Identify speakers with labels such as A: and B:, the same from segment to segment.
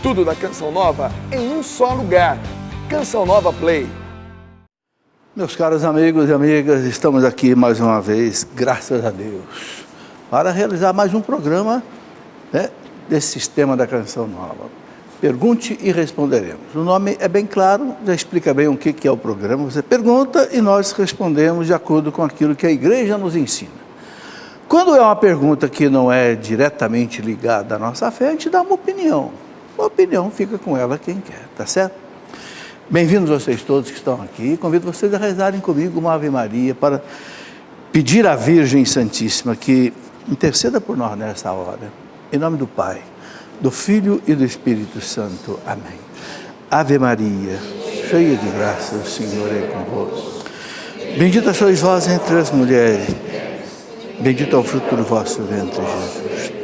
A: Tudo da Canção Nova em um só lugar. Canção Nova Play.
B: Meus caros amigos e amigas, estamos aqui mais uma vez, graças a Deus, para realizar mais um programa, né, desse sistema da Canção Nova. Pergunte e responderemos. O nome é bem claro, já explica bem o que é o programa. Você pergunta e nós respondemos de acordo com aquilo que a igreja nos ensina. Quando é uma pergunta que não é diretamente ligada à nossa fé, a gente dá uma opinião. A opinião fica com ela quem quer, tá certo? Bem-vindos vocês todos que estão aqui. Convido vocês a rezarem comigo uma Ave Maria para pedir à Virgem Santíssima que interceda por nós nessa hora. Em nome do Pai, do Filho e do Espírito Santo. Amém. Ave Maria, cheia de graça, o Senhor é convosco. Bendita sois vós entre as mulheres, bendito é o fruto do vosso ventre, Jesus.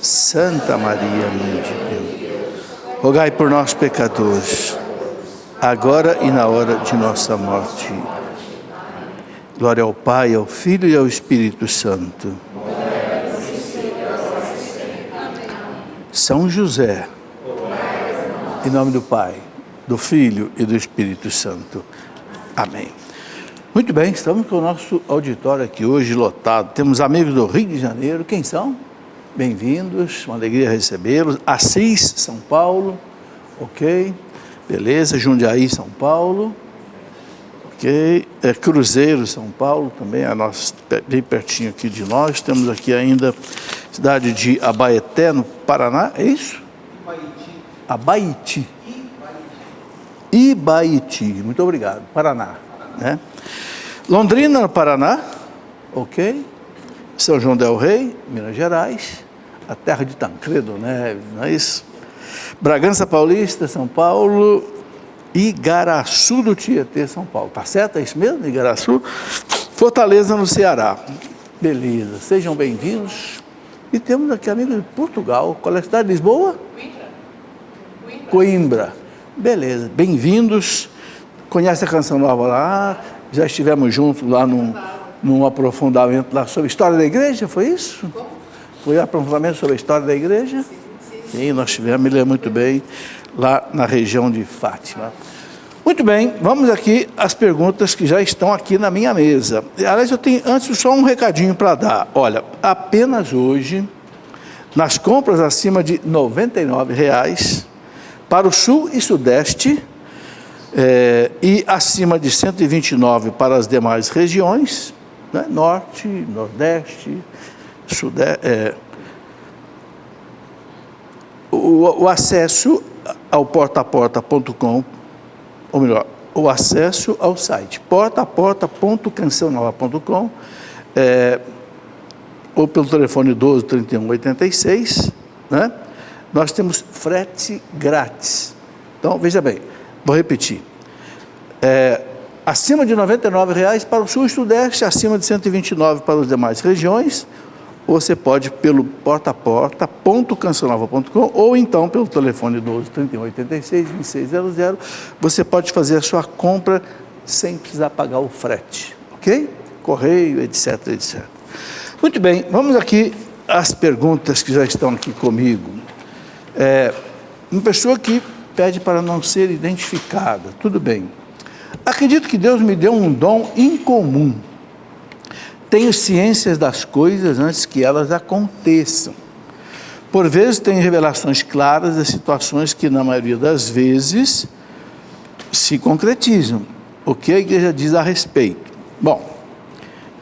B: Santa Maria, Mãe de Deus, rogai por nós, pecadores, agora e na hora de nossa morte. Glória ao Pai, ao Filho e ao Espírito Santo. São José, em nome do Pai, do Filho e do Espírito Santo. Amém. Muito bem, estamos com o nosso auditório aqui hoje lotado. Temos amigos do Rio de Janeiro. Quem são? Bem-vindos, uma alegria recebê-los. Assis, São Paulo, ok, beleza. Jundiaí, São Paulo, ok. Cruzeiro, São Paulo, também, bem pertinho aqui de nós. Temos aqui ainda cidade de Abaeté, no Paraná, é isso? Abaiti. Ibaiti, muito obrigado, Paraná, né? Londrina, no Paraná, ok. São João del Rei, Minas Gerais, a terra de Tancredo Neves, não é isso? Bragança Paulista, São Paulo, Igaraçu do Tietê, São Paulo, tá certo? É isso mesmo, Igaraçu? Fortaleza, no Ceará. Beleza, sejam bem-vindos. E temos aqui amigos de Portugal. Qual é a cidade? Lisboa? Coimbra. Beleza, bem-vindos. Conhece a Canção Nova lá? Já estivemos juntos lá num aprofundamento lá sobre a história da igreja, foi isso? Foi aprofundamento sobre a história da igreja? Sim, nós tivemos, me lembro muito bem, lá na região de Fátima. Muito bem, vamos aqui às perguntas que já estão aqui na minha mesa. Aliás, eu tenho antes só um recadinho para dar. Olha, apenas hoje, nas compras acima de R$ 99,00, para o Sul e Sudeste, e acima de R$ 129,00 para as demais regiões, né? Norte, Nordeste, Sudeste, o acesso ao portaaporta.com, ou melhor, o acesso ao site portaaporta.cançãonova.com, ou pelo telefone 12 31 86, né? Nós temos frete grátis. Então, veja bem, vou repetir. Acima de R$ 99,00 para o Sul e Sudeste, acima de R$ 129,00 para as demais regiões. Você pode pelo portaaporta.cançãonova.com ou então pelo telefone 12 31 86 2600. Você pode fazer a sua compra sem precisar pagar o frete, ok? Correio, etc, etc. Muito bem, vamos aqui às perguntas que já estão aqui comigo. Uma pessoa que pede para não ser identificada, tudo bem. Acredito que Deus me deu um dom incomum. Tenho ciências das coisas antes que elas aconteçam. Por vezes tenho revelações claras das situações que, na maioria das vezes, se concretizam. O que a igreja diz a respeito? Bom,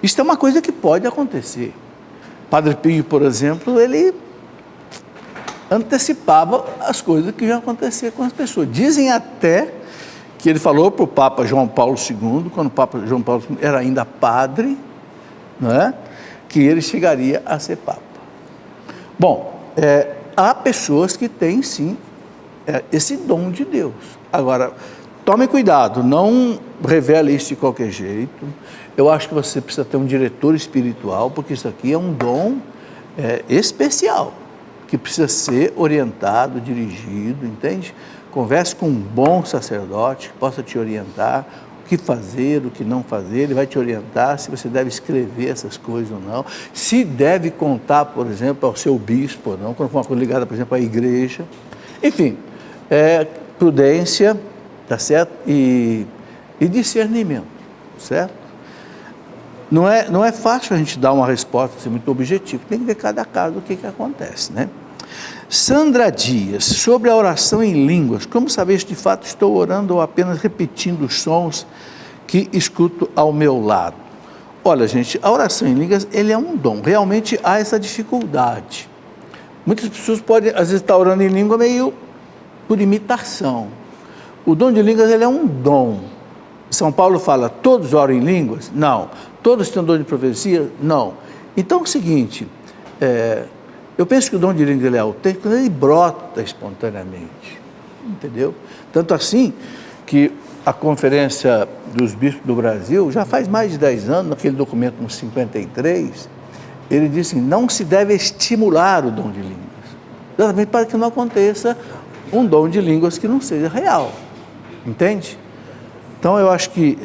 B: isso é uma coisa que pode acontecer. Padre Pio, por exemplo, ele antecipava as coisas que iam acontecer com as pessoas. Dizem até que ele falou para o Papa João Paulo II, quando o Papa João Paulo II era ainda padre, não é? Que ele chegaria a ser Papa. Bom, há pessoas que têm sim esse dom de Deus. Agora, tome cuidado, não revele isso de qualquer jeito. Eu acho que você precisa ter um diretor espiritual, porque isso aqui é um dom especial, que precisa ser orientado, dirigido, entende? Converse com um bom sacerdote que possa te orientar o que fazer, o que não fazer. Ele vai te orientar se você deve escrever essas coisas ou não, se deve contar, por exemplo, ao seu bispo ou não, quando for uma coisa ligada, por exemplo, à igreja. Enfim, prudência, tá certo? E discernimento, certo? Não é fácil a gente dar uma resposta assim, muito objetiva, tem que ver cada caso o que acontece, né? Sandra Dias, sobre a oração em línguas, como saber se de fato estou orando ou apenas repetindo os sons que escuto ao meu lado? Olha, gente, a oração em línguas, ele é um dom, realmente há essa dificuldade. Muitas pessoas podem, às vezes, estar orando em língua meio por imitação. O dom de línguas, ele é um dom. São Paulo fala, todos oram em línguas? Não. Todos têm dom de profecia? Não. Então, é o seguinte, eu penso que o dom de línguas ele é autêntico, ele brota espontaneamente, entendeu? Tanto assim que a Conferência dos Bispos do Brasil, já faz mais de 10 anos, naquele documento no 53, ele disse assim, não se deve estimular o dom de línguas, exatamente para que não aconteça um dom de línguas que não seja real, entende? Então eu acho que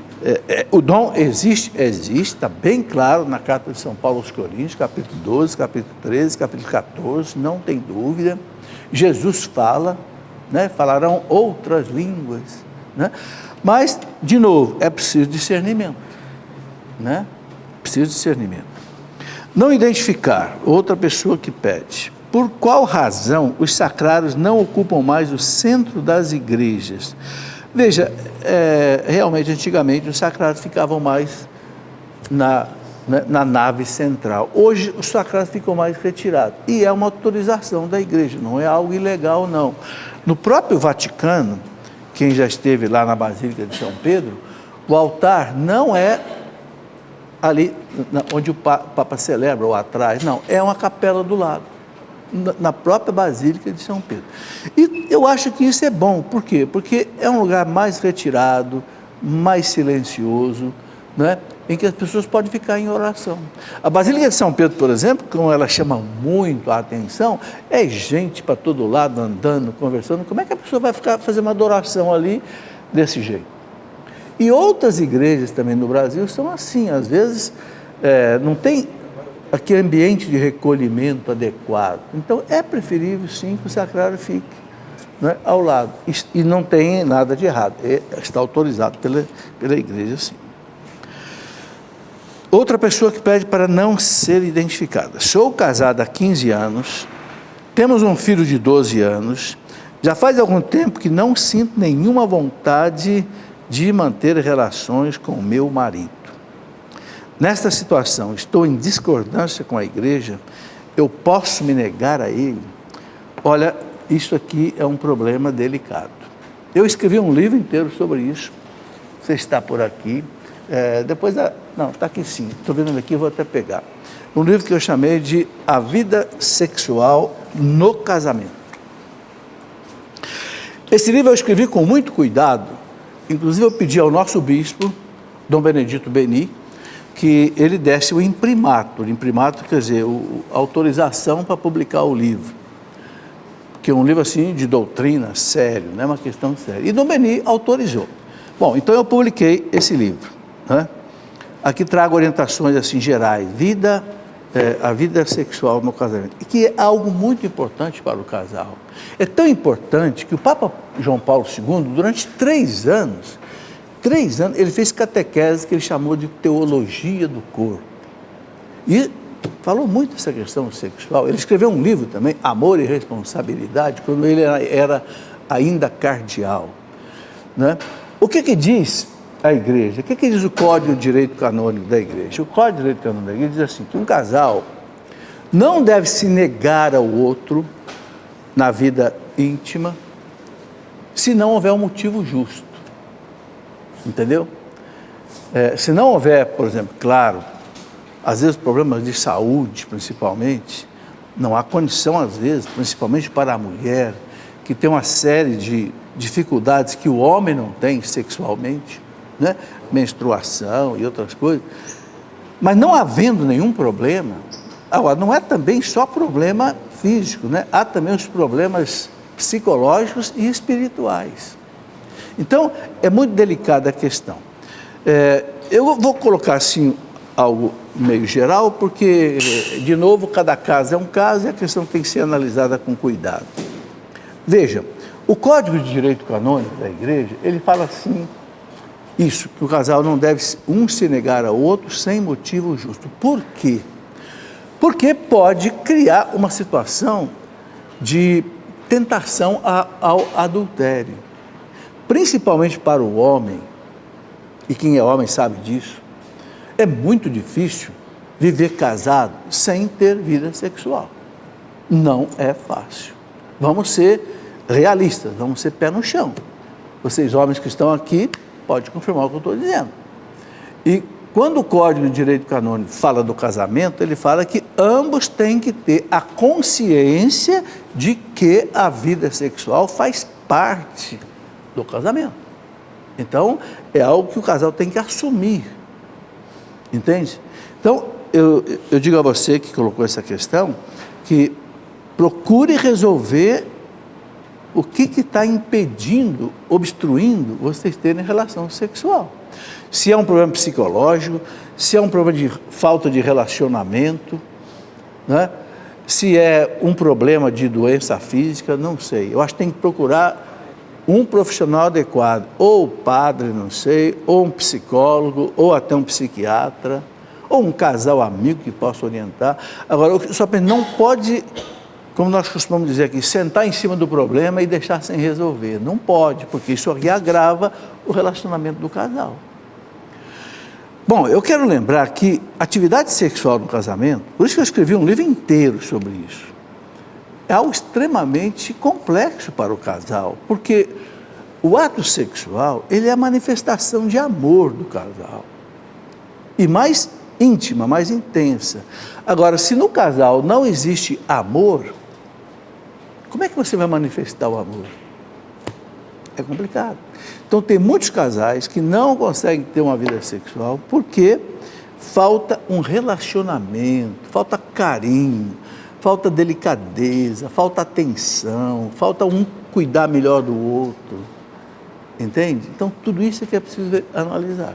B: o dom existe, está bem claro na Carta de São Paulo aos Coríntios, capítulo 12, capítulo 13, capítulo 14, não tem dúvida. Jesus fala, né, falarão outras línguas, né? Mas, de novo, é preciso discernimento, né? Preciso discernimento. Não identificar, outra pessoa que pede, por qual razão os sacrários não ocupam mais o centro das igrejas? Veja, realmente, antigamente, os sacrários ficavam mais na nave central. Hoje, os sacrários ficam mais retirados. E é uma autorização da igreja, não é algo ilegal, não. No próprio Vaticano, quem já esteve lá na Basílica de São Pedro, o altar não é ali onde o Papa celebra, ou atrás, não, é uma capela do lado, na própria Basílica de São Pedro. E eu acho que isso é bom, por quê? Porque é um lugar mais retirado, mais silencioso, né? Em que as pessoas podem ficar em oração. A Basílica de São Pedro, por exemplo, como ela chama muito a atenção, é gente para todo lado, andando, conversando. Como é que a pessoa vai fazer uma adoração ali desse jeito? E outras igrejas também no Brasil são assim, às vezes não tem aquele ambiente de recolhimento adequado. Então é preferível sim que o sacrário fique, né, ao lado. E não tem nada de errado, está autorizado pela igreja sim. Outra pessoa que pede para não ser identificada. Sou casada há 15 anos, temos um filho de 12 anos, já faz algum tempo que não sinto nenhuma vontade de manter relações com o meu marido. Nesta situação, estou em discordância com a igreja, eu posso me negar a ele? Olha, isso aqui é um problema delicado. Eu escrevi um livro inteiro sobre isso, você está por aqui. Não, está aqui sim, estou vendo aqui, vou até pegar. Um livro que eu chamei de A Vida Sexual no Casamento. Esse livro eu escrevi com muito cuidado, inclusive eu pedi ao nosso bispo, Dom Benedito Beni, que ele desse o imprimatur quer dizer, a autorização para publicar o livro, que é um livro assim de doutrina, sério, né, uma questão séria. E Dom Beni autorizou. Bom, então eu publiquei esse livro, né? Aqui trago orientações assim gerais, a vida sexual no casamento, e que é algo muito importante para o casal. É tão importante que o Papa João Paulo II, durante 3 anos, ele fez catequese que ele chamou de teologia do corpo. E falou muito dessa questão sexual. Ele escreveu um livro também, Amor e Responsabilidade, quando ele era ainda cardeal, né? O que diz a igreja? O que diz o Código de Direito Canônico da igreja? O Código de Direito Canônico da igreja diz assim, que um casal não deve se negar ao outro na vida íntima se não houver um motivo justo. Entendeu? Se não houver, por exemplo, claro, às vezes problemas de saúde, principalmente, não há condição, às vezes, principalmente para a mulher, que tem uma série de dificuldades que o homem não tem sexualmente, né? Menstruação e outras coisas, mas não havendo nenhum problema, agora, não é também só problema físico, né? Há também os problemas psicológicos e espirituais. Então, é muito delicada a questão. Eu vou colocar assim algo meio geral, porque, de novo, cada caso é um caso e a questão tem que ser analisada com cuidado. Veja, o Código de Direito Canônico da Igreja, ele fala assim, isso, que o casal não deve um se negar ao outro sem motivo justo. Por quê? Porque pode criar uma situação de tentação ao adultério. Principalmente para o homem, e quem é homem sabe disso, é muito difícil viver casado sem ter vida sexual. Não é fácil. Vamos ser realistas, vamos ser pé no chão. Vocês homens que estão aqui, podem confirmar o que eu estou dizendo. E quando o Código de Direito Canônico fala do casamento, ele fala que ambos têm que ter a consciência de que a vida sexual faz parte do casamento. Então, é algo que o casal tem que assumir. Entende? Então, eu digo a você que colocou essa questão, que procure resolver o que está impedindo, obstruindo vocês terem relação sexual. Se é um problema psicológico, se é um problema de falta de relacionamento, né? Se é um problema de doença física, não sei. Eu acho que tem que procurar um profissional adequado, ou padre, não sei, ou um psicólogo, ou até um psiquiatra, ou um casal amigo que possa orientar. Agora, eu só penso, não pode, como nós costumamos dizer aqui, sentar em cima do problema e deixar sem resolver. Não pode, porque isso aqui agrava o relacionamento do casal. Bom, eu quero lembrar que atividade sexual no casamento, por isso que eu escrevi um livro inteiro sobre isso, é algo extremamente complexo para o casal, porque o ato sexual, ele é a manifestação de amor do casal, e mais íntima, mais intensa. Agora, se no casal não existe amor, como é que você vai manifestar o amor? É complicado. Então, tem muitos casais que não conseguem ter uma vida sexual porque falta um relacionamento, falta carinho, falta delicadeza, falta atenção, falta um cuidar melhor do outro. Entende? Então, tudo isso é que é preciso analisar.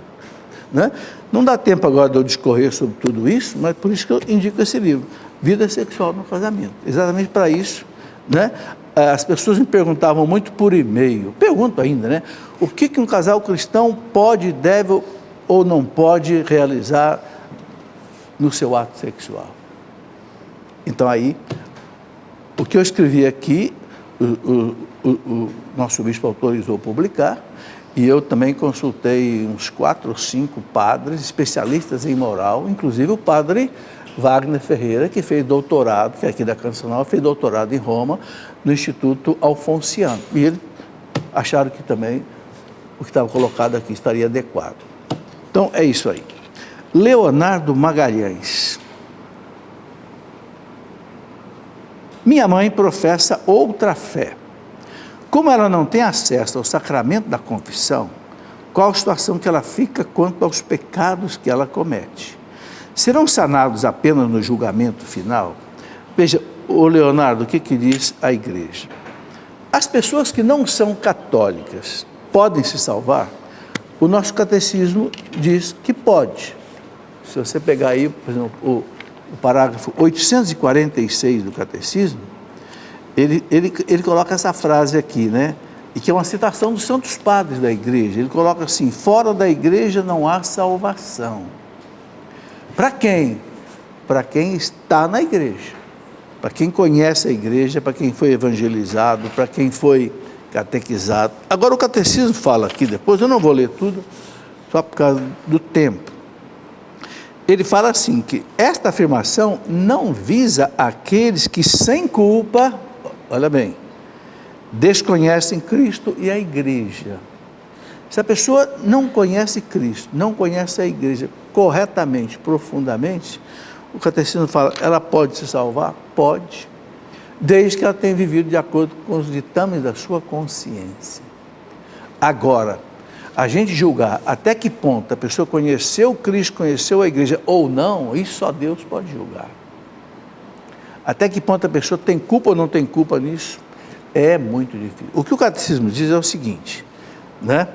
B: Né? Não dá tempo agora de eu discorrer sobre tudo isso, mas por isso que eu indico esse livro, Vida Sexual no Casamento. Exatamente para isso, né? As pessoas me perguntavam muito por e-mail, pergunto ainda, né? O que um casal cristão pode, deve ou não pode realizar no seu ato sexual? Então aí, o que eu escrevi aqui, o nosso bispo autorizou publicar, e eu também consultei uns 4 ou 5 padres especialistas em moral, inclusive o padre Wagner Ferreira, que fez doutorado, que é aqui da Cancional, fez doutorado em Roma, no Instituto Alfonsiano. E eles acharam que também o que estava colocado aqui estaria adequado. Então, é isso aí. Leonardo Magalhães. Minha mãe professa outra fé. Como ela não tem acesso ao sacramento da confissão, qual a situação que ela fica quanto aos pecados que ela comete? Serão sanados apenas no julgamento final? Veja, o Leonardo, o que diz a igreja? As pessoas que não são católicas podem se salvar? O nosso catecismo diz que pode. Se você pegar aí, por exemplo, o parágrafo 846 do catecismo, ele coloca essa frase aqui, né? E que é uma citação dos santos padres da igreja. Ele coloca assim: fora da igreja não há salvação. Para quem? Para quem está na igreja, para quem conhece a igreja, para quem foi evangelizado, para quem foi catequizado. Agora o catecismo fala aqui, depois eu não vou ler tudo, só por causa do tempo. Ele fala assim, que esta afirmação não visa aqueles que sem culpa, olha bem, desconhecem Cristo e a igreja. Se a pessoa não conhece Cristo, não conhece a igreja corretamente, profundamente, o catecismo fala, ela pode se salvar? Pode, desde que ela tenha vivido de acordo com os ditames da sua consciência. Agora, a gente julgar até que ponto a pessoa conheceu Cristo, conheceu a igreja ou não, isso só Deus pode julgar. Até que ponto a pessoa tem culpa ou não tem culpa nisso, é muito difícil. O que o catecismo diz é o seguinte, né?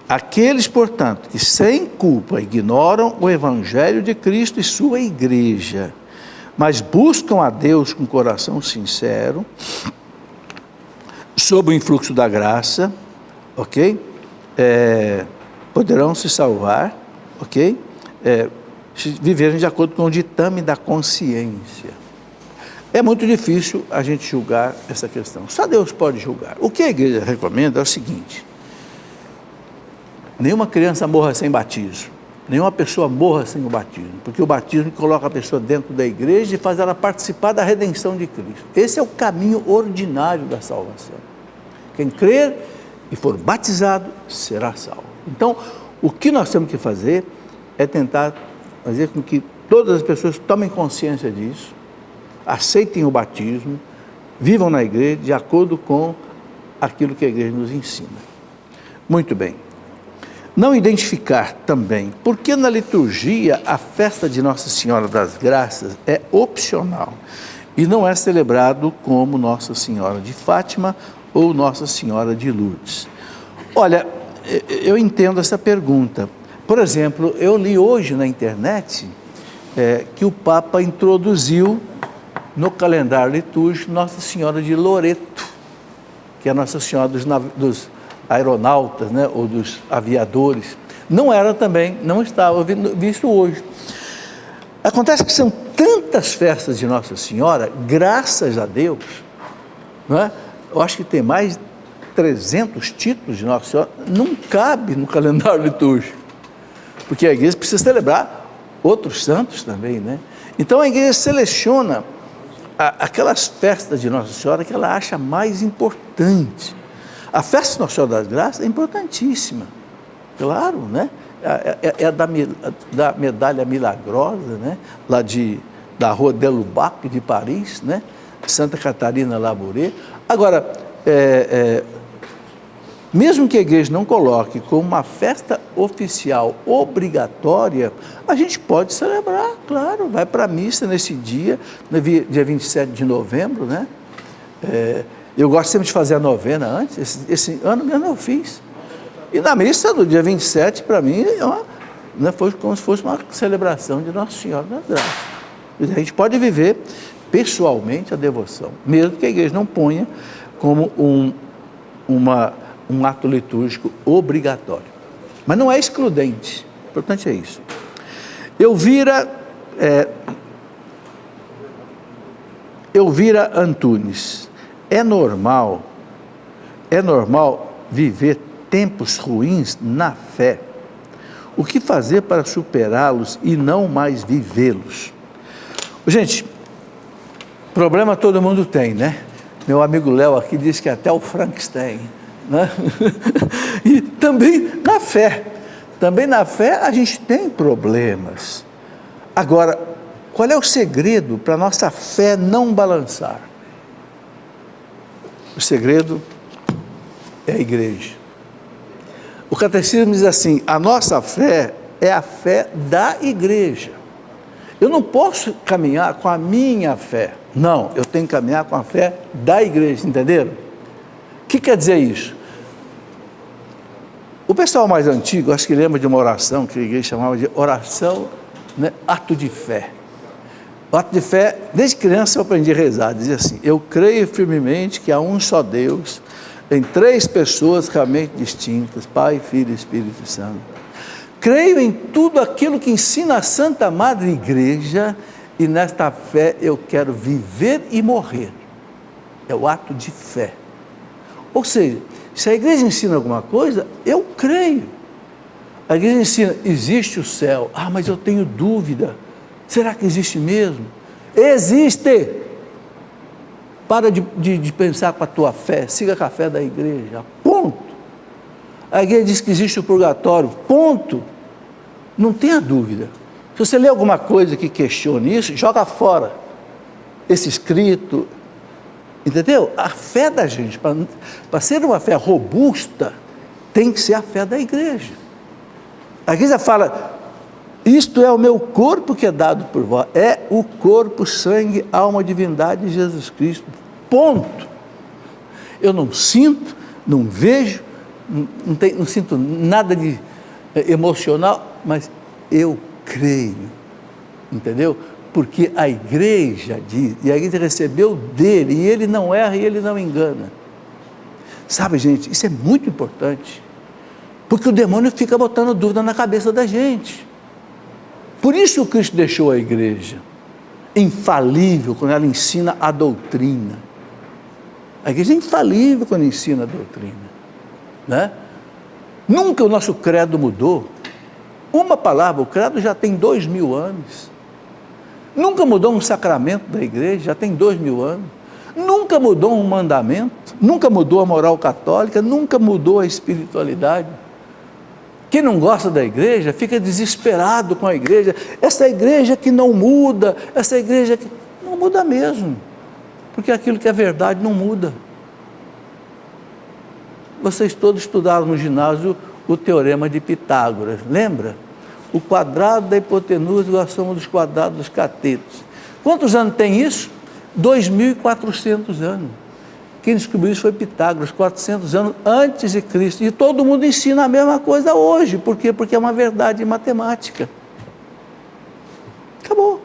B: Aqueles, portanto, que sem culpa ignoram o Evangelho de Cristo e sua igreja, mas buscam a Deus com coração sincero, sob o influxo da graça, ok? Poderão se salvar, ok? Se viverem de acordo com o ditame da consciência. É muito difícil a gente julgar essa questão. Só Deus pode julgar. O que a igreja recomenda é o seguinte: nenhuma criança morra sem batismo, nenhuma pessoa morra sem o batismo, porque o batismo coloca a pessoa dentro da igreja e faz ela participar da redenção de Cristo. Esse é o caminho ordinário da salvação. Quem crer e for batizado será salvo. Então, o que nós temos que fazer é tentar fazer com que todas as pessoas tomem consciência disso, aceitem o batismo, vivam na igreja de acordo com aquilo que a igreja nos ensina. Muito bem. Não identificar também, porque na liturgia a festa de Nossa Senhora das Graças é opcional e não é celebrado como Nossa Senhora de Fátima ou Nossa Senhora de Lourdes. Olha, eu entendo essa pergunta. Por exemplo, eu li hoje na internet que o Papa introduziu no calendário litúrgico Nossa Senhora de Loreto, que é a Nossa Senhora dos aeronautas, né, ou dos aviadores. Não era também, não estava visto hoje. Acontece que são tantas festas de Nossa Senhora, graças a Deus, não é? Eu acho que tem mais de 300 títulos de Nossa Senhora, não cabe no calendário litúrgico, porque a igreja precisa celebrar outros santos também, né? Então a igreja seleciona aquelas festas de Nossa Senhora que ela acha mais importante. A festa de Nossa Senhora das Graças é importantíssima, claro, né? É a da medalha milagrosa, né? Lá da Rua de Lubac, de Paris, né? Santa Catarina Labouré. Agora, mesmo que a igreja não coloque como uma festa oficial obrigatória, a gente pode celebrar, claro, vai para a missa nesse dia, no dia 27 de novembro, né? Eu gosto sempre de fazer a novena antes, esse ano mesmo eu fiz. E na missa do dia 27, para mim, foi como se fosse uma celebração de Nossa Senhora das Graças. A gente pode viver pessoalmente a devoção, mesmo que a igreja não ponha como um ato litúrgico obrigatório. Mas não é excludente, o importante é isso. Elvira Antunes, é normal viver tempos ruins na fé. O que fazer para superá-los e não mais vivê-los? Gente, problema todo mundo tem, né? Meu amigo Léo aqui disse que até o Frankenstein, né? E também na fé a gente tem problemas. Agora, qual é o segredo para a nossa fé não balançar? O segredo é a igreja. O catecismo diz assim: a nossa fé é a fé da igreja. Eu não posso caminhar com a minha fé. Não, eu tenho que caminhar com a fé da igreja, entenderam? O que quer dizer isso? O pessoal mais antigo, acho que lembra de uma oração que a igreja chamava de oração, né, ato de fé. O ato de fé, desde criança eu aprendi a rezar, dizia assim: eu creio firmemente que há um só Deus, em três pessoas realmente distintas, Pai, Filho e Espírito Santo. Creio em tudo aquilo que ensina a Santa Madre Igreja, e nesta fé eu quero viver e morrer. É o ato de fé. Ou seja, se a igreja ensina alguma coisa, eu creio. A igreja ensina, existe o céu. Ah, mas eu tenho dúvida. Será que existe mesmo? Existe! Para de pensar com a tua fé, siga com a fé da igreja, ponto. A igreja diz que existe o purgatório, ponto. Não tenha dúvida. Se você lê alguma coisa que questione isso, joga fora esse escrito, entendeu? A fé da gente, para ser uma fé robusta, tem que ser a fé da igreja. A igreja fala: isto é o meu corpo que é dado por vós. É o corpo, sangue, alma, divindade de Jesus Cristo. Ponto. Eu não sinto, não vejo, não sinto nada de emocional, mas eu creio. Entendeu? Porque a igreja diz, e a igreja recebeu dele, e ele não erra e ele não engana. Sabe, gente, isso é muito importante, porque o demônio fica botando dúvida na cabeça da gente. Por isso que Cristo deixou a igreja infalível quando ela ensina a doutrina. A igreja é infalível quando ensina a doutrina, né? Nunca o nosso credo mudou. Uma palavra, o credo já tem 2000 anos. Nunca mudou um sacramento da igreja, já tem 2000 anos. Nunca mudou um mandamento, nunca mudou a moral católica, nunca mudou a espiritualidade. Quem não gosta da igreja fica desesperado com a igreja. Essa igreja que não muda, essa igreja que não muda mesmo, porque aquilo que é verdade não muda. Vocês todos estudaram no ginásio o teorema de Pitágoras, lembra? O quadrado da hipotenusa igual a soma dos quadrados dos catetos. Quantos anos tem isso? 2.400 anos. Quem descobriu isso foi Pitágoras, 400 anos antes de Cristo. E todo mundo ensina a mesma coisa hoje. Por quê? Porque é uma verdade matemática. Acabou.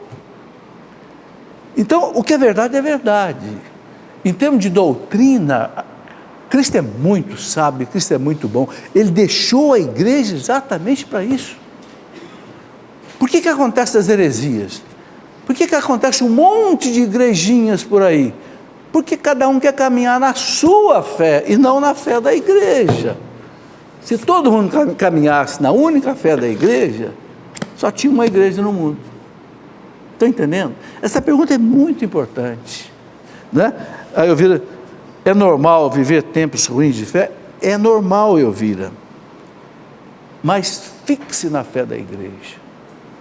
B: Então, o que é verdade é verdade. Em termos de doutrina, Cristo é muito sábio, Cristo é muito bom. Ele deixou a igreja exatamente para isso. Por que acontecem as heresias? Por que acontece um monte de igrejinhas por aí? Porque cada um quer caminhar na sua fé e não na fé da igreja. Se todo mundo caminhasse na única fé da igreja, só tinha uma igreja no mundo. Estão entendendo? Essa pergunta é muito importante, né? Aí eu viro, é normal viver tempos ruins de fé? É normal, Elvira, mas fixe na fé da igreja,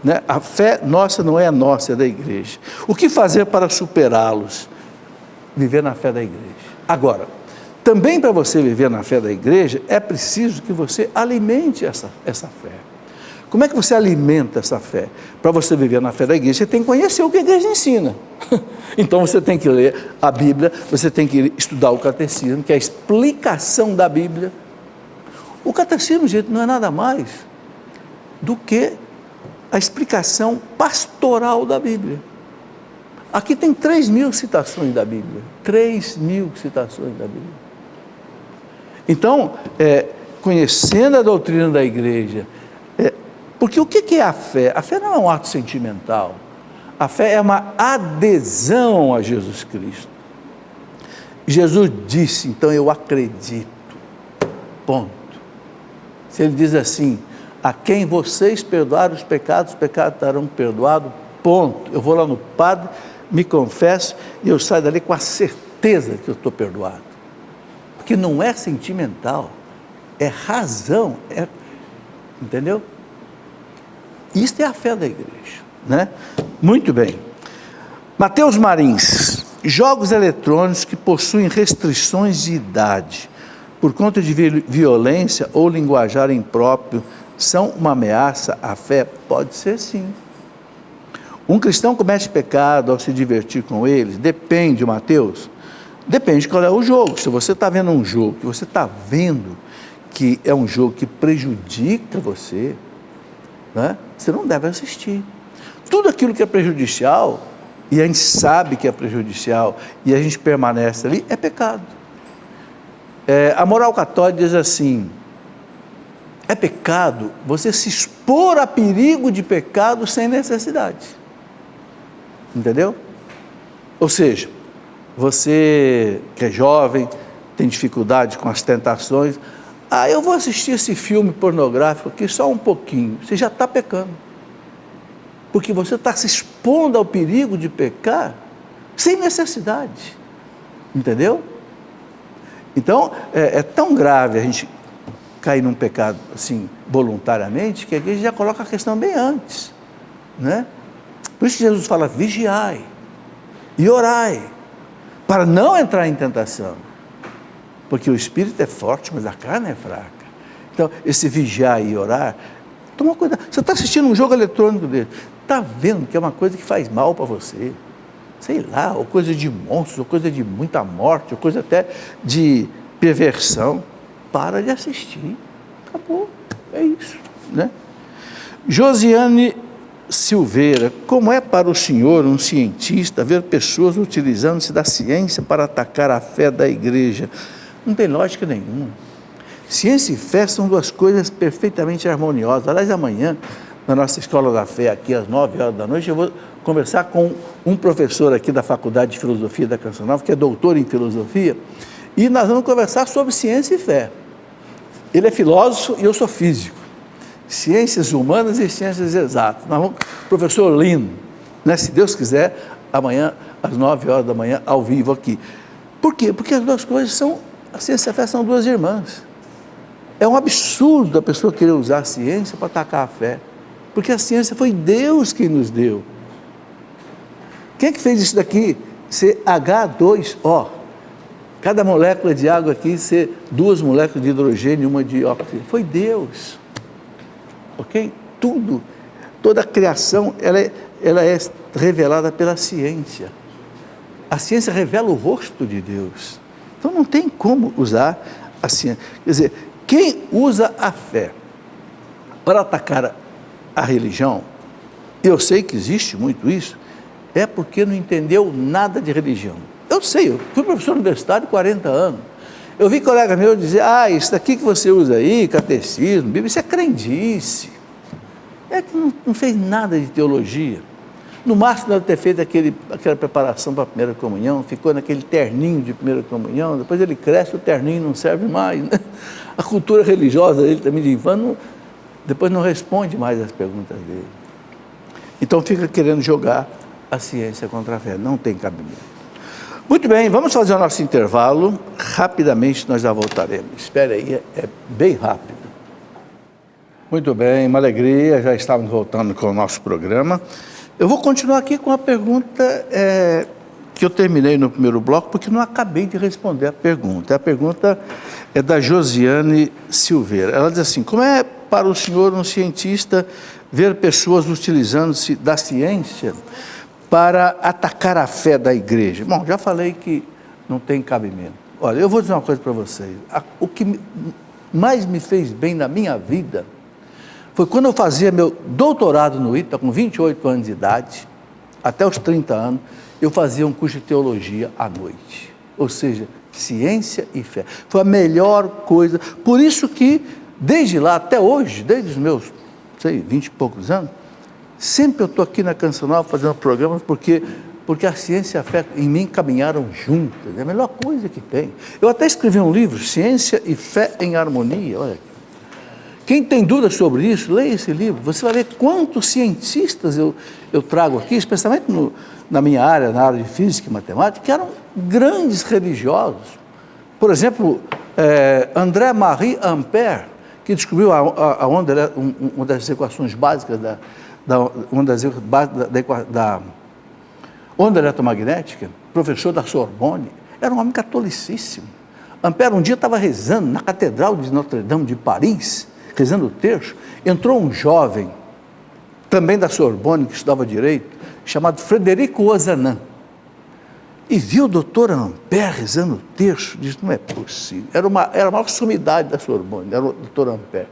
B: né? A fé nossa não é a nossa, é da igreja. O que fazer para superá-los? Viver na fé da igreja. Agora, também para você viver na fé da igreja, é preciso que você alimente essa fé. Como é que você alimenta essa fé? Para você viver na fé da igreja, você tem que conhecer o que a igreja ensina. Então você tem que ler a Bíblia, você tem que estudar o catecismo, que é a explicação da Bíblia. O catecismo, gente, não é nada mais do que a explicação pastoral da Bíblia. Aqui tem 3.000 citações da Bíblia. 3.000 citações da Bíblia. Então, conhecendo a doutrina da igreja, porque o que é a fé? A fé não é um ato sentimental. A fé é uma adesão a Jesus Cristo. Jesus disse, então eu acredito. Ponto. Se ele diz assim, a quem vocês perdoarem os pecados estarão perdoados. Ponto. Eu vou lá no padre, me confesso e eu saio dali com a certeza que eu estou perdoado. Porque não é sentimental, é razão, entendeu? Isso é a fé da igreja, né? Muito bem. Mateus Marins, jogos eletrônicos que possuem restrições de idade, por conta de violência ou linguajar impróprio, são uma ameaça à fé? Pode ser sim. Um cristão comete pecado ao se divertir com eles? Depende, Mateus. Depende qual é o jogo. Se você está vendo um jogo, que você está vendo que é um jogo que prejudica você, né? Você não deve assistir. Tudo aquilo que é prejudicial, e a gente sabe que é prejudicial, e a gente permanece ali, é pecado. A moral católica diz assim, é pecado você se expor a perigo de pecado sem necessidade. Entendeu? Ou seja, você que é jovem, tem dificuldade com as tentações, eu vou assistir esse filme pornográfico aqui só um pouquinho, você já está pecando, porque você está se expondo ao perigo de pecar, sem necessidade, entendeu? Então, é tão grave a gente cair num pecado, assim, voluntariamente, que a igreja já coloca a questão bem antes, né? Por isso que Jesus fala, vigiai e orai, para não entrar em tentação, porque o espírito é forte, mas a carne é fraca. Então, esse vigiar e orar, toma cuidado. Você está assistindo um jogo eletrônico dele, está vendo que é uma coisa que faz mal para você, sei lá, ou coisa de monstros, ou coisa de muita morte, ou coisa até de perversão, para de assistir, acabou, é isso, né? Josiane Silveira, como é para o senhor, um cientista, ver pessoas utilizando-se da ciência para atacar a fé da igreja? Não tem lógica nenhuma. Ciência e fé são duas coisas perfeitamente harmoniosas. Aliás, amanhã, na nossa Escola da Fé, aqui às 9h da noite, eu vou conversar com um professor aqui da Faculdade de Filosofia da Canção Nova, que é doutor em filosofia, e nós vamos conversar sobre ciência e fé. Ele é filósofo e eu sou físico. Ciências humanas e ciências exatas. Nós vamos, professor Lino, né, se Deus quiser, amanhã, às 9h da manhã, ao vivo aqui. Por quê? Porque as duas coisas são, a ciência e a fé são duas irmãs. É um absurdo a pessoa querer usar a ciência para atacar a fé, porque a ciência foi Deus quem nos deu. Quem é que fez isso daqui ser H2O? Cada molécula de água aqui ser 2 moléculas de hidrogênio e uma de oxigênio. Foi Deus. Ok? Tudo, toda a criação, ela é revelada pela ciência. A ciência revela o rosto de Deus. Então não tem como usar a ciência. Quer dizer, quem usa a fé para atacar a religião, eu sei que existe muito isso, é porque não entendeu nada de religião. Eu sei, eu fui professor universitário 40 anos. Eu vi colega meu dizer, isso daqui que você usa aí, catecismo, Bíblia, isso é crendice. É que não fez nada de teologia. No máximo deve ter feito aquela preparação para a primeira comunhão, ficou naquele terninho de primeira comunhão, depois ele cresce, o terninho não serve mais, né? A cultura religiosa dele também de infância, depois não responde mais as perguntas dele. Então fica querendo jogar a ciência contra a fé, não tem cabimento. Muito bem, vamos fazer o nosso intervalo, rapidamente nós já voltaremos. Espere aí, é bem rápido. Muito bem, uma alegria, já estamos voltando com o nosso programa. Eu vou continuar aqui com a pergunta que eu terminei no primeiro bloco, porque não acabei de responder a pergunta. A pergunta é da Josiane Silveira. Ela diz assim, como é para o senhor, um cientista, ver pessoas utilizando-se da ciência para atacar a fé da igreja? Bom, já falei que não tem cabimento. Olha, eu vou dizer uma coisa para vocês. O que mais me fez bem na minha vida foi quando eu fazia meu doutorado no ITA, com 28 anos de idade, até os 30 anos, eu fazia um curso de teologia à noite. Ou seja, ciência e fé. Foi a melhor coisa. Por isso que, desde lá até hoje, desde os meus, 20 e poucos anos, sempre eu estou aqui na Canção Nova fazendo programas, porque a ciência e a fé em mim caminharam juntas. É a melhor coisa que tem. Eu até escrevi um livro, Ciência e Fé em Harmonia, olha aqui. Quem tem dúvidas sobre isso, leia esse livro. Você vai ver quantos cientistas eu trago aqui, especialmente na minha área, na área de física e matemática, que eram grandes religiosos. Por exemplo, André-Marie Ampère, que descobriu a onda, uma das equações básicas da onda eletromagnética, professor da Sorbonne, era um homem catolicíssimo. Ampère um dia estava rezando na Catedral de Notre-Dame de Paris, rezando o terço, entrou um jovem, também da Sorbonne, que estudava direito, chamado Frederico Ozanam, e viu o doutor Ampère rezando o terço, disse, não é possível, era a maior sumidade da Sorbonne, era o doutor Ampère.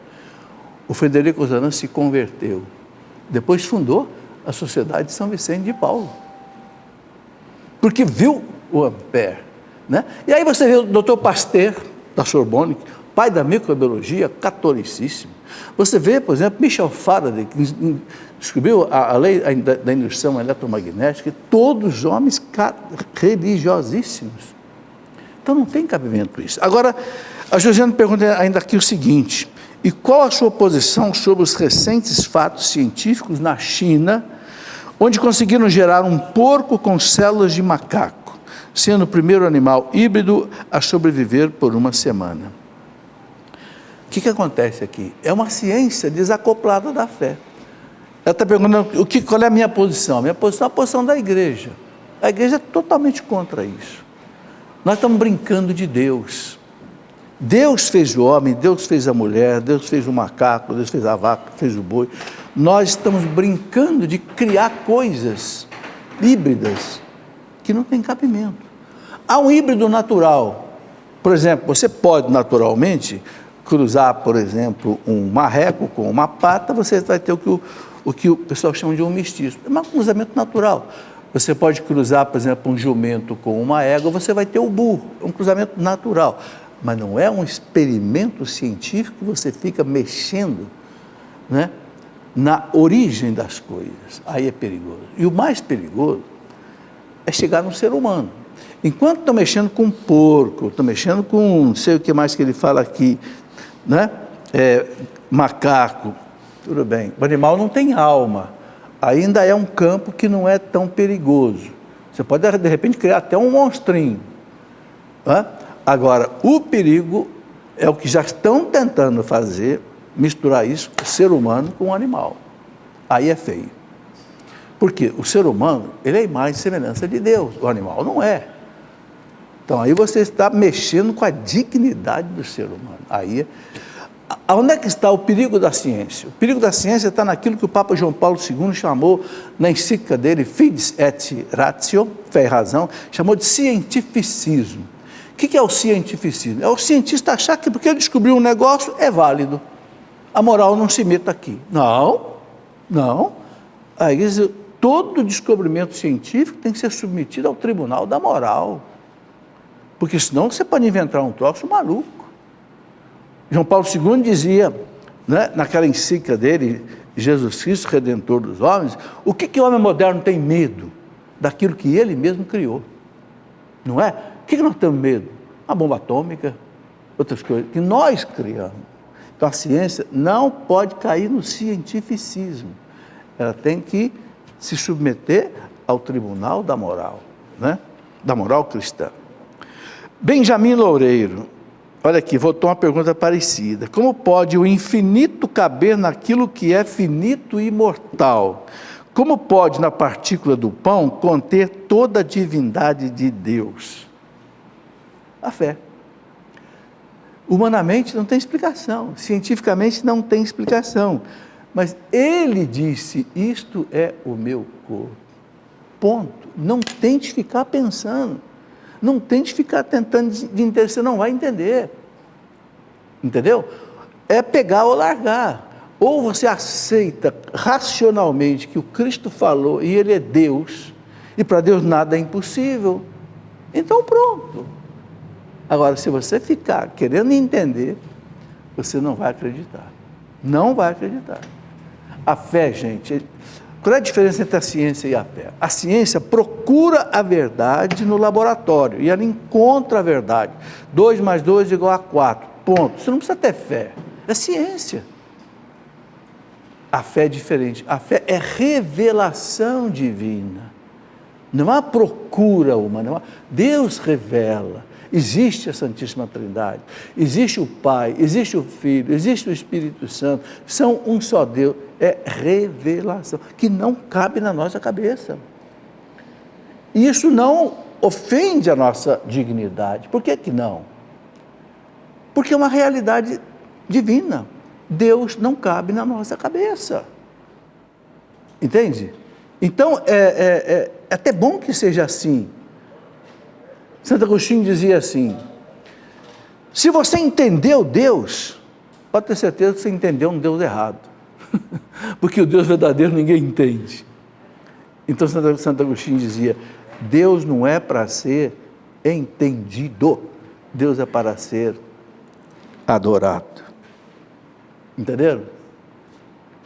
B: O Frederico Ozanam se converteu, depois fundou a Sociedade de São Vicente de Paulo, porque viu o Ampère, né? E aí você vê o doutor Pasteur, da Sorbonne, pai da microbiologia, catolicíssimo. Você vê, por exemplo, Michel Faraday, que descobriu a lei da indução eletromagnética, todos homens religiosíssimos. Então não tem cabimento isso. Agora, a Josiane pergunta ainda aqui o seguinte, e qual a sua posição sobre os recentes fatos científicos na China, onde conseguiram gerar um porco com células de macaco, sendo o primeiro animal híbrido a sobreviver por uma semana? O que acontece aqui? É uma ciência desacoplada da fé. Ela está perguntando qual é a minha posição. A minha posição é a posição da igreja. A igreja é totalmente contra isso. Nós estamos brincando de Deus. Deus fez o homem, Deus fez a mulher, Deus fez o macaco, Deus fez a vaca, fez o boi. Nós estamos brincando de criar coisas híbridas que não tem cabimento. Há um híbrido natural. Por exemplo, você pode naturalmente cruzar, por exemplo, um marreco com uma pata, você vai ter o que o pessoal chama de um mestiço. É um cruzamento natural. Você pode cruzar, por exemplo, um jumento com uma égua, você vai ter o burro. É um cruzamento natural. mas não é um experimento científico que você fica mexendo, né, na origem das coisas. Aí é perigoso. E o mais perigoso é chegar no ser humano. Enquanto estou mexendo com porco, estou mexendo com não sei o que mais que ele fala aqui, né? Macaco, tudo bem. O animal não tem alma. Ainda é um campo que não é tão perigoso. Você pode, de repente, criar até um monstrinho. Né? Agora, o perigo é o que já estão tentando fazer, misturar isso, o ser humano com o animal. Aí é feio. Porque o ser humano, ele é a imagem e semelhança de Deus, o animal não é. Então, aí você está mexendo com a dignidade do ser humano. Aí, onde é que está o perigo da ciência? O perigo da ciência está naquilo que o Papa João Paulo II chamou, na encíclica dele, Fides et Ratio, fé e razão, chamou de cientificismo. O que é o cientificismo? É o cientista achar que porque ele descobriu um negócio, é válido. A moral não se meta aqui. Não. Aí, todo descobrimento científico tem que ser submetido ao tribunal da moral. Porque senão você pode inventar um troço maluco. João Paulo II dizia, né, naquela encíclica dele, Jesus Cristo, Redentor dos homens, o que o homem moderno tem medo? Daquilo que ele mesmo criou. Não é? O que nós temos medo? A bomba atômica, outras coisas, que nós criamos. Então a ciência não pode cair no cientificismo. Ela tem que se submeter ao tribunal da moral, né? Da moral cristã. Benjamin Loureiro, olha aqui, voltou uma pergunta parecida. Como pode o infinito caber naquilo que é finito e imortal? Como pode, na partícula do pão, conter toda a divindade de Deus? A fé. Humanamente não tem explicação, cientificamente não tem explicação. Mas ele disse, isto é o meu corpo. Ponto. Não tente ficar pensando. Não tente ficar tentando de entender, você não vai entender. Entendeu? É pegar ou largar. Ou você aceita racionalmente que o Cristo falou e ele é Deus, e para Deus nada é impossível. Então pronto. Agora, se você ficar querendo entender, você não vai acreditar. Não vai acreditar. A fé, gente, qual é a diferença entre a ciência e a fé? A ciência procura a verdade no laboratório e ela encontra a verdade. 2 mais 2 igual a 4, ponto. Você não precisa ter fé, é ciência. A fé é diferente, a fé é revelação divina, não há procura humana, Deus revela. Existe a Santíssima Trindade, existe o Pai, existe o Filho, existe o Espírito Santo, são um só Deus, é revelação, que não cabe na nossa cabeça. E isso não ofende a nossa dignidade. Por que não? Porque é uma realidade divina. Deus não cabe na nossa cabeça. Entende? Então, é até bom que seja assim. Santo Agostinho dizia assim, se você entendeu Deus, pode ter certeza que você entendeu um Deus errado, porque o Deus verdadeiro ninguém entende. Então Santo Agostinho dizia, Deus não é para ser entendido, Deus é para ser adorado. Entenderam?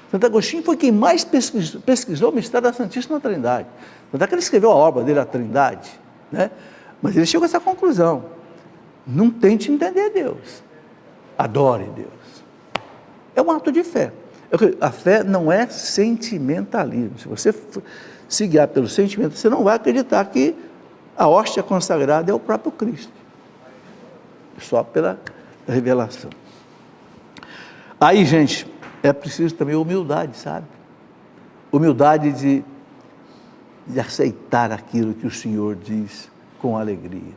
B: Santo Agostinho foi quem mais pesquisou o mistério da Santíssima Trindade. Tanto é que ele escreveu a obra dele, a Trindade, né? Mas ele chegou a essa conclusão, não tente entender Deus, adore Deus. É um ato de fé. A fé não é sentimentalismo. Se você se guiar pelo sentimento, você não vai acreditar que a hóstia consagrada é o próprio Cristo. Só pela revelação. Aí, gente, é preciso também humildade, sabe? Humildade de aceitar aquilo que o Senhor diz com alegria.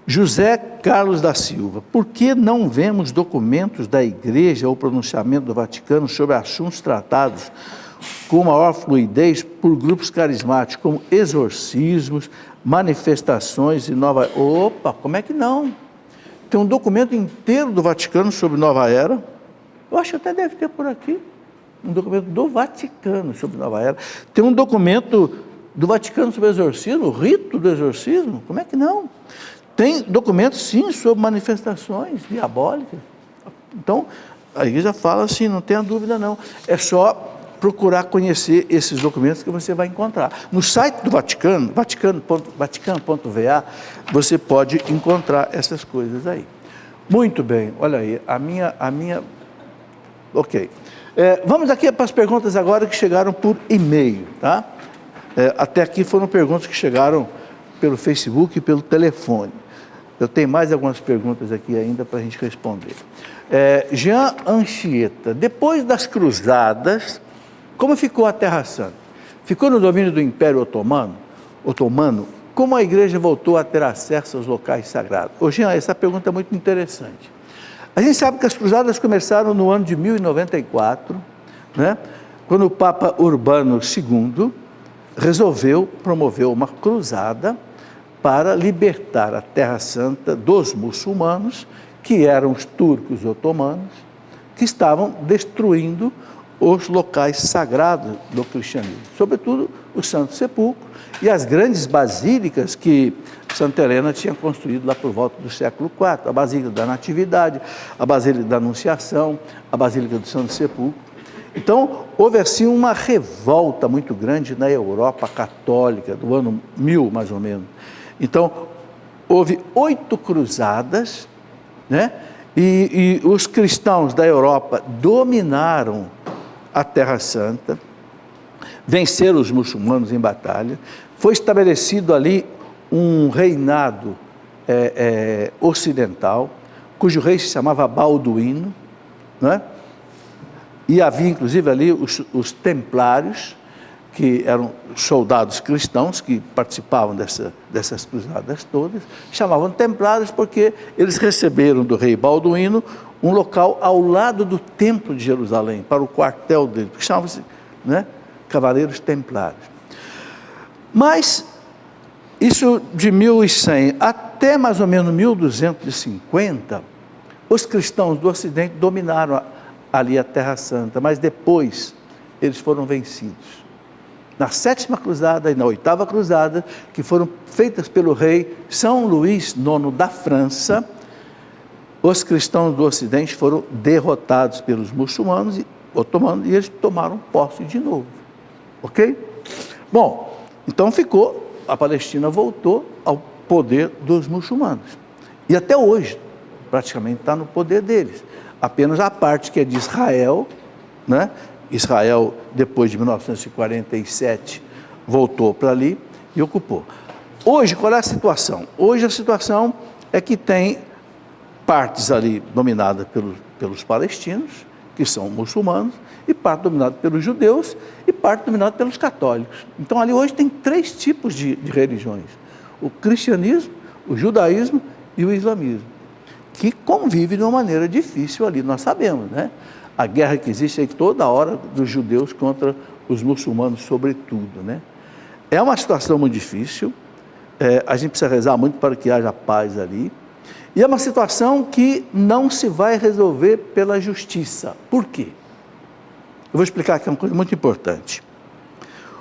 B: José Carlos da Silva, por que não vemos documentos da Igreja ou pronunciamento do Vaticano sobre assuntos tratados com maior fluidez por grupos carismáticos, como exorcismos, manifestações e nova... Opa, como é que não? Tem um documento inteiro do Vaticano sobre Nova Era, eu acho que até deve ter por aqui, um documento do Vaticano sobre Nova Era, tem um documento do Vaticano sobre exorcismo, o rito do exorcismo, como é que não? tem documentos, sim, sobre manifestações diabólicas. Então, a igreja fala assim, não tenha dúvida não. É só procurar conhecer esses documentos que você vai encontrar. No site do Vaticano, vaticano.va, você pode encontrar essas coisas aí. Muito bem, olha aí, a minha... Ok. Vamos aqui para as perguntas agora que chegaram por e-mail, tá? Até aqui foram perguntas que chegaram pelo Facebook e pelo telefone. Eu tenho mais algumas perguntas aqui ainda para a gente responder. Jean Anchieta, depois das cruzadas, como ficou a Terra Santa? Ficou no domínio do Império Otomano? Como a igreja voltou a ter acesso aos locais sagrados? Ô Jean, essa pergunta é muito interessante. A gente sabe que as cruzadas começaram no ano de 1094, né? Quando o Papa Urbano II promoveu uma cruzada para libertar a Terra Santa dos muçulmanos, que eram os turcos otomanos, que estavam destruindo os locais sagrados do cristianismo, sobretudo o Santo Sepulcro e as grandes basílicas que Santa Helena tinha construído lá por volta do século IV, a Basílica da Natividade, a Basílica da Anunciação, a Basílica do Santo Sepulcro. Então, houve assim uma revolta muito grande na Europa católica, do ano 1000 mais ou menos. Então, houve 8 cruzadas, né? E os cristãos da Europa dominaram a Terra Santa, venceram os muçulmanos em batalha, foi estabelecido ali um reinado ocidental, cujo rei se chamava Balduíno, né? E havia inclusive ali os templários, que eram soldados cristãos que participavam dessas cruzadas todas, chamavam templários porque eles receberam do rei Balduíno um local ao lado do templo de Jerusalém, para o quartel dele, que chamavam-se, né, Cavaleiros Templários. Mas isso de 1100 até mais ou menos 1250, os cristãos do Ocidente dominaram ali a Terra Santa, mas depois eles foram vencidos. Na 7ª cruzada e na 8ª cruzada, que foram feitas pelo rei São Luís IX da França, os cristãos do Ocidente foram derrotados pelos muçulmanos e otomanos e eles tomaram posse de novo. Ok? Bom, então a Palestina voltou ao poder dos muçulmanos. E até hoje, praticamente está no poder deles. Apenas a parte que é de Israel, né? Israel, depois de 1947, voltou para ali e ocupou. Hoje, qual é a situação? Hoje a situação é que tem partes ali dominadas pelos palestinos, que são muçulmanos, e parte dominada pelos judeus e parte dominada pelos católicos. Então ali hoje tem 3 tipos de religiões: o cristianismo, o judaísmo e o islamismo, que convivem de uma maneira difícil ali, nós sabemos, né? A guerra que existe aí toda hora dos judeus contra os muçulmanos, sobretudo, né? É uma situação muito difícil, a gente precisa rezar muito para que haja paz ali, e é uma situação que não se vai resolver pela justiça. Por quê? Eu vou explicar aqui uma coisa muito importante.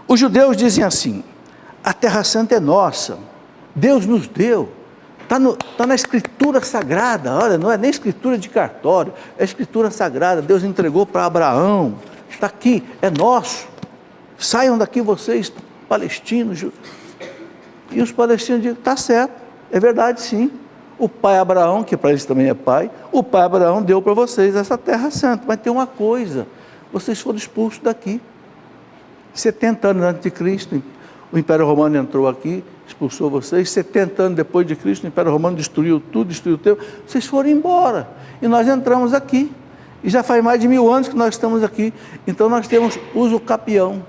B: Os judeus dizem assim: a Terra Santa é nossa, Deus nos deu, está na Escritura Sagrada. Olha, não é nem Escritura de cartório, é Escritura Sagrada, Deus entregou para Abraão, está aqui, é nosso, saiam daqui vocês, palestinos. E os palestinos dizem: está certo, é verdade sim, o pai Abraão, que para eles também é pai, o pai Abraão deu para vocês essa Terra Santa, mas tem uma coisa, vocês foram expulsos daqui, 70 anos antes de Cristo, o Império Romano entrou aqui, expulsou vocês, 70 anos depois de Cristo, o Império Romano destruiu tudo, destruiu o tempo, vocês foram embora, e nós entramos aqui, e já faz mais de 1000 anos que nós estamos aqui, então nós temos uso capião,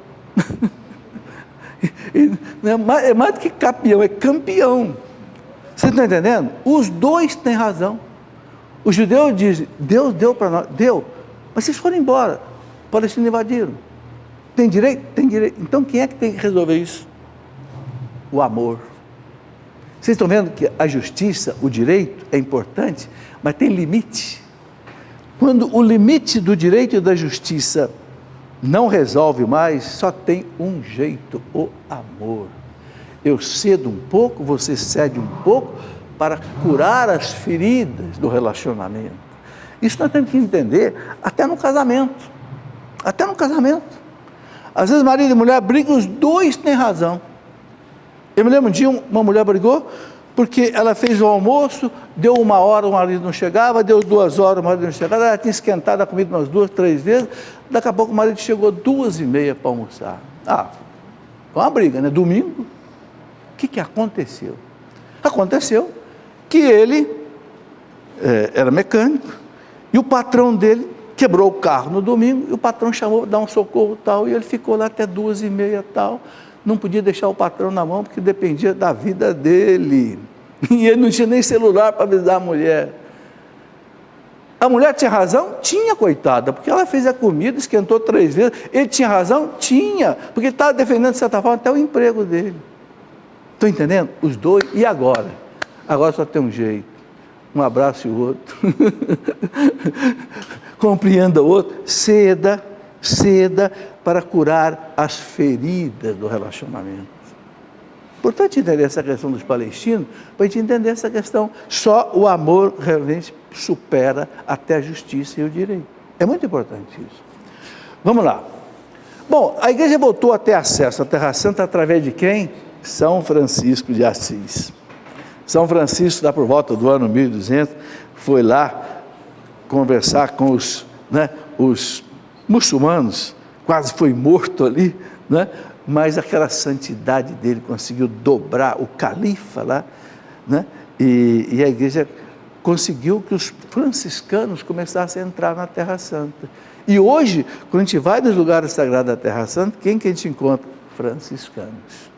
B: é mais do que capião, é campeão, vocês estão entendendo? Os dois têm razão. Os judeus dizem: Deus deu para nós, deu, mas vocês foram embora, os palestinos invadiram, tem direito? Tem direito. Então quem é que tem que resolver isso? O amor. Vocês estão vendo que a justiça, o direito é importante, mas tem limite. Quando o limite do direito e da justiça não resolve mais, só tem um jeito: o amor. Eu cedo um pouco, você cede um pouco, para curar as feridas do relacionamento. Isso nós temos que entender até no casamento. Até no casamento. Às vezes marido e mulher brigam, os dois têm razão. Eu me lembro um dia, uma mulher brigou, porque ela fez o almoço, deu 1 hora, o marido não chegava, deu 2 horas, o marido não chegava, ela tinha esquentado a comida umas 2, 3 vezes, daqui a pouco o marido chegou 2h30 para almoçar. Uma briga, né? Domingo. O que aconteceu? Aconteceu que ele era mecânico, e o patrão dele quebrou o carro no domingo, e o patrão chamou para dar um socorro tal, e ele ficou lá até 2h30 tal, não podia deixar o patrão na mão, porque dependia da vida dele, e ele não tinha nem celular para avisar a mulher. A mulher tinha razão? Tinha, coitada, porque ela fez a comida, esquentou 3 vezes. Ele tinha razão? Tinha, porque ele estava defendendo, de certa forma, até o emprego dele. Estão entendendo? Os dois, e agora? Agora só tem um jeito, um abraço e o outro. Compreenda o outro, ceda para curar as feridas do relacionamento. Importante entender essa questão dos palestinos, para a gente entender essa questão. Só o amor realmente supera até a justiça e o direito. É muito importante isso. Vamos lá. Bom, a igreja voltou a ter acesso à Terra Santa através de quem? São Francisco de Assis. São Francisco, lá por volta do ano 1200, foi lá conversar com os muçulmanos, quase foi morto ali, né? Mas aquela santidade dele conseguiu dobrar o califa lá, né? E a igreja conseguiu que os franciscanos começassem a entrar na Terra Santa. E hoje, quando a gente vai nos lugares sagrados da Terra Santa, quem que a gente encontra? Franciscanos.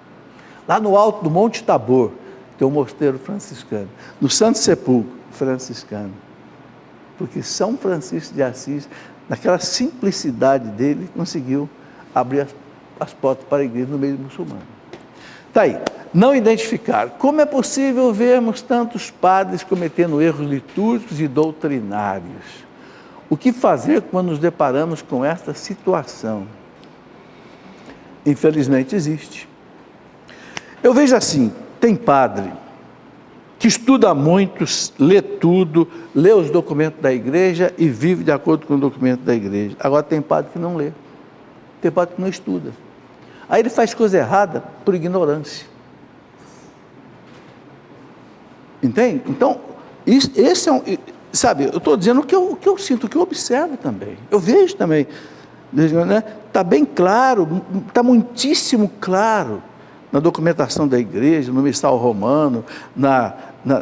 B: Lá no alto do Monte Tabor, tem um mosteiro franciscano. No Santo Sepulcro, franciscano. Porque São Francisco de Assis, naquela simplicidade dele, conseguiu abrir as portas para a igreja no meio muçulmano. Está aí. Não identificar. Como é possível vermos tantos padres cometendo erros litúrgicos e doutrinários? O que fazer quando nos deparamos com esta situação? Infelizmente existe. Eu vejo assim, tem padre que estuda muito, lê tudo, lê os documentos da igreja e vive de acordo com o documento da igreja. Agora tem padre que não lê, tem padre que não estuda. Aí ele faz coisa errada por ignorância. Entende? Então, esse é um... Sabe, eu estou dizendo o que eu sinto, o que eu observo também. Eu vejo também. Está bem claro, está muitíssimo claro na documentação da igreja, no missal romano,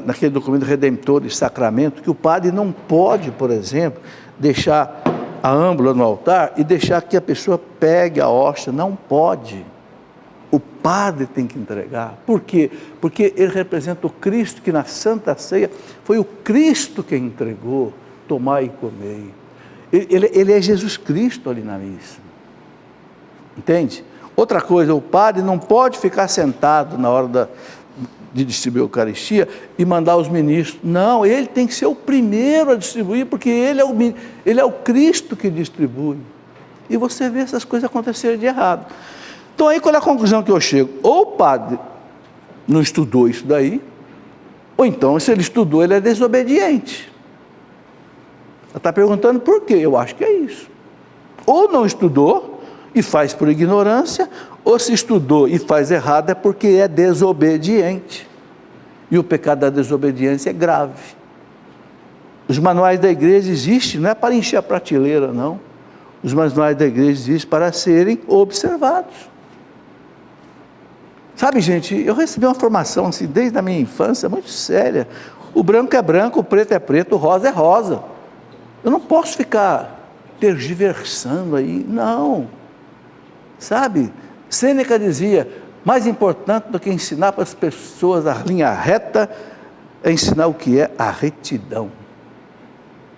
B: naquele documento redentor de sacramento, que o padre não pode, por exemplo, deixar a âmbula no altar e deixar que a pessoa pegue a hóstia. Não pode. O padre tem que entregar. Por quê? Porque ele representa o Cristo, que na Santa Ceia foi o Cristo quem entregou, tomai e comei. Ele é Jesus Cristo ali na missa. Entende? Outra coisa, o padre não pode ficar sentado na hora de distribuir a Eucaristia e mandar os ministros. Não, ele tem que ser o primeiro a distribuir, porque ele é o Cristo que distribui. E você vê essas coisas acontecerem de errado. Então aí qual é a conclusão que eu chego? Ou o padre não estudou isso daí, ou então se ele estudou, ele é desobediente. Ela está perguntando por quê? Eu acho que é isso. Ou não estudou e faz por ignorância, ou se estudou e faz errado é porque é desobediente. E o pecado da desobediência é grave. Os manuais da igreja existem, não é para encher a prateleira, não. Os manuais da igreja existem para serem observados. Sabe, gente, eu recebi uma formação assim, desde a minha infância, muito séria. O branco é branco, o preto é preto, o rosa é rosa. Eu não posso ficar tergiversando aí, não. Sabe, Sêneca dizia, mais importante do que ensinar para as pessoas a linha reta, é ensinar o que é a retidão.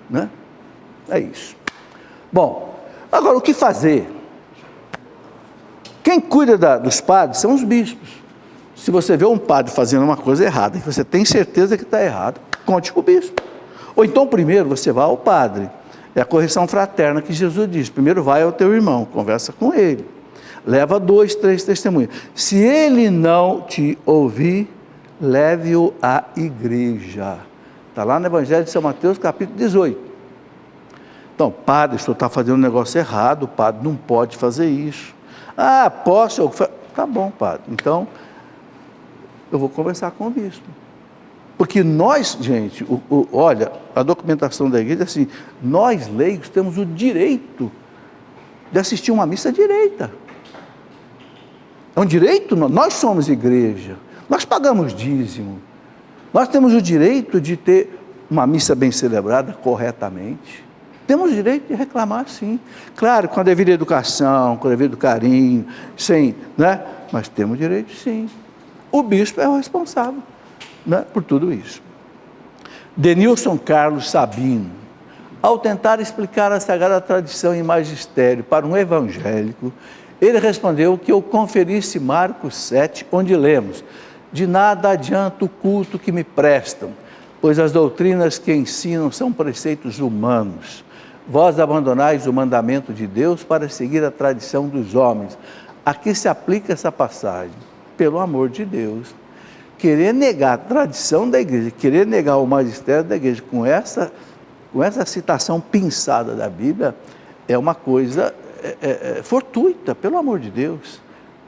B: Né? É isso. Bom, agora o que fazer? Quem cuida dos padres são os bispos. Se você vê um padre fazendo uma coisa errada, e você tem certeza que está errado, conte com o bispo. Ou então primeiro você vai ao padre. É a correção fraterna que Jesus diz. Primeiro vai ao teu irmão, conversa com ele. Leva 2, 3 testemunhas. Se ele não te ouvir, leve-o à igreja. Está lá no Evangelho de São Mateus, capítulo 18. Então, padre, o senhor está fazendo um negócio errado, o padre não pode fazer isso. Ah, posso? Tá bom, padre. Então, eu vou conversar com o bispo. Porque nós, gente, olha, a documentação da igreja é assim, nós leigos temos o direito de assistir uma missa direita. É um direito, nós somos igreja, nós pagamos dízimo, nós temos o direito de ter uma missa bem celebrada corretamente. Temos o direito de reclamar, sim. Claro, com a devida educação, com o devido carinho, sem, né? Mas temos direito, sim. O bispo é o responsável, né, por tudo isso. Denilson Carlos Sabino, ao tentar explicar a sagrada tradição e magistério para um evangélico, ele respondeu que eu conferisse Marcos 7, onde lemos: de nada adianta o culto que me prestam, pois as doutrinas que ensinam são preceitos humanos. Vós abandonais o mandamento de Deus para seguir a tradição dos homens. A que se aplica essa passagem? Pelo amor de Deus. Querer negar a tradição da igreja, querer negar o magistério da igreja com essa citação pinçada da Bíblia, é uma coisa fortuita, pelo amor de Deus.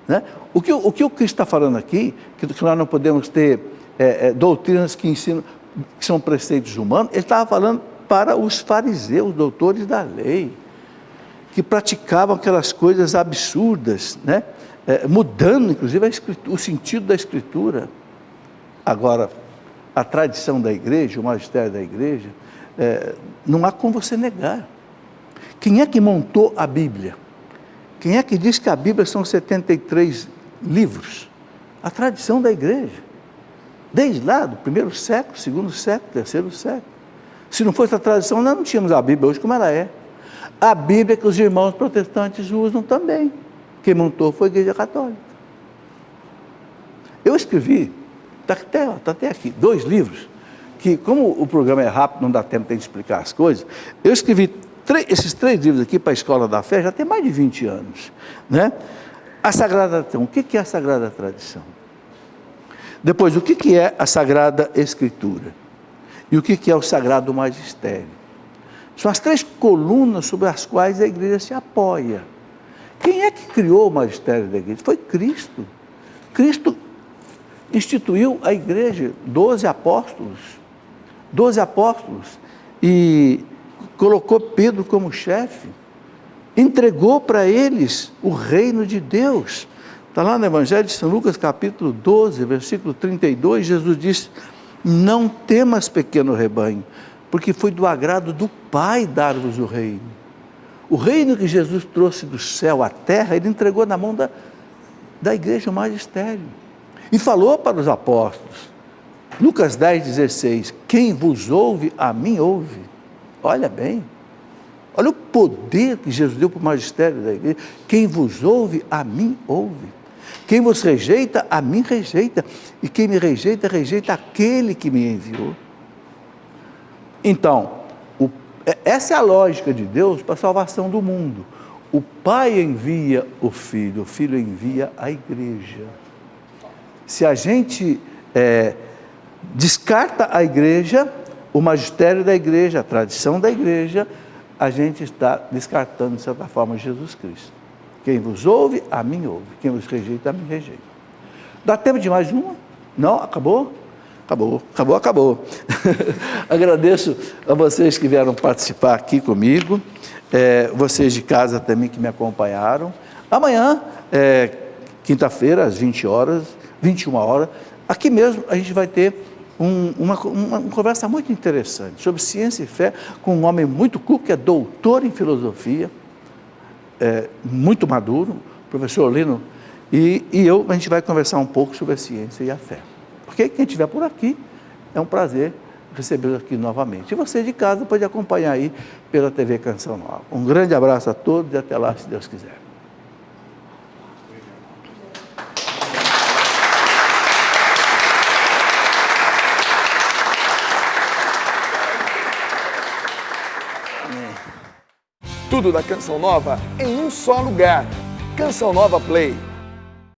B: Né? O que o Cristo está falando aqui, que nós não podemos ter doutrinas que ensinam, que são preceitos humanos, ele estava falando para os fariseus, doutores da lei, que praticavam aquelas coisas absurdas, né? Mudando, inclusive, o sentido da Escritura. Agora, a tradição da igreja, o magistério da igreja, não há como você negar. Quem é que montou a Bíblia? Quem é que diz que a Bíblia são 73 livros? A tradição da igreja. Desde lá, do primeiro século, segundo século, terceiro século. Se não fosse a tradição, nós não tínhamos a Bíblia hoje como ela é. A Bíblia que os irmãos protestantes usam também. Quem montou foi a Igreja Católica. Eu escrevi, está até aqui, 2 livros, que como o programa é rápido, não dá tempo de explicar as coisas, eu escrevi esses 3 livros aqui para a Escola da Fé, já tem mais de 20 anos. Né? A Sagrada Tradição. O que é a Sagrada Tradição? Depois, o que é a Sagrada Escritura? E o que é o Sagrado Magistério? São as 3 colunas sobre as quais a igreja se apoia. Quem é que criou o magistério da igreja? Foi Cristo. Cristo instituiu a igreja, 12 apóstolos, e colocou Pedro como chefe, entregou para eles o reino de Deus. Está lá no Evangelho de São Lucas, capítulo 12, versículo 32, Jesus disse: não temas, pequeno rebanho, porque foi do agrado do Pai dar-vos o reino. O reino que Jesus trouxe do céu à terra, ele entregou na mão da igreja, o magistério. E falou para os apóstolos, Lucas 10,16, quem vos ouve, a mim ouve. Olha bem, olha o poder que Jesus deu para o magistério da igreja. Quem vos ouve, a mim ouve. Quem vos rejeita, a mim rejeita. E quem me rejeita, rejeita aquele que me enviou. Então, essa é a lógica de Deus para a salvação do mundo. O Pai envia o Filho envia a igreja. Se a gente descarta a igreja, o magistério da igreja, a tradição da igreja, a gente está descartando, de certa forma, Jesus Cristo. Quem vos ouve, a mim ouve. Quem vos rejeita, a mim rejeita. Dá tempo de mais uma? Não? Acabou? Acabou. Agradeço a vocês que vieram participar aqui comigo, vocês de casa também que me acompanharam. Amanhã, quinta-feira, às 21 horas, aqui mesmo a gente vai ter uma conversa muito interessante sobre ciência e fé com um homem muito culto, que é doutor em filosofia, muito maduro, professor Lino, e a gente vai conversar um pouco sobre a ciência e a fé. Porque quem estiver por aqui, é um prazer recebê-lo aqui novamente. E você de casa pode acompanhar aí pela TV Canção Nova. Um grande abraço a todos e até lá, se Deus quiser.
A: Tudo da Canção Nova em um só lugar. Canção Nova Play.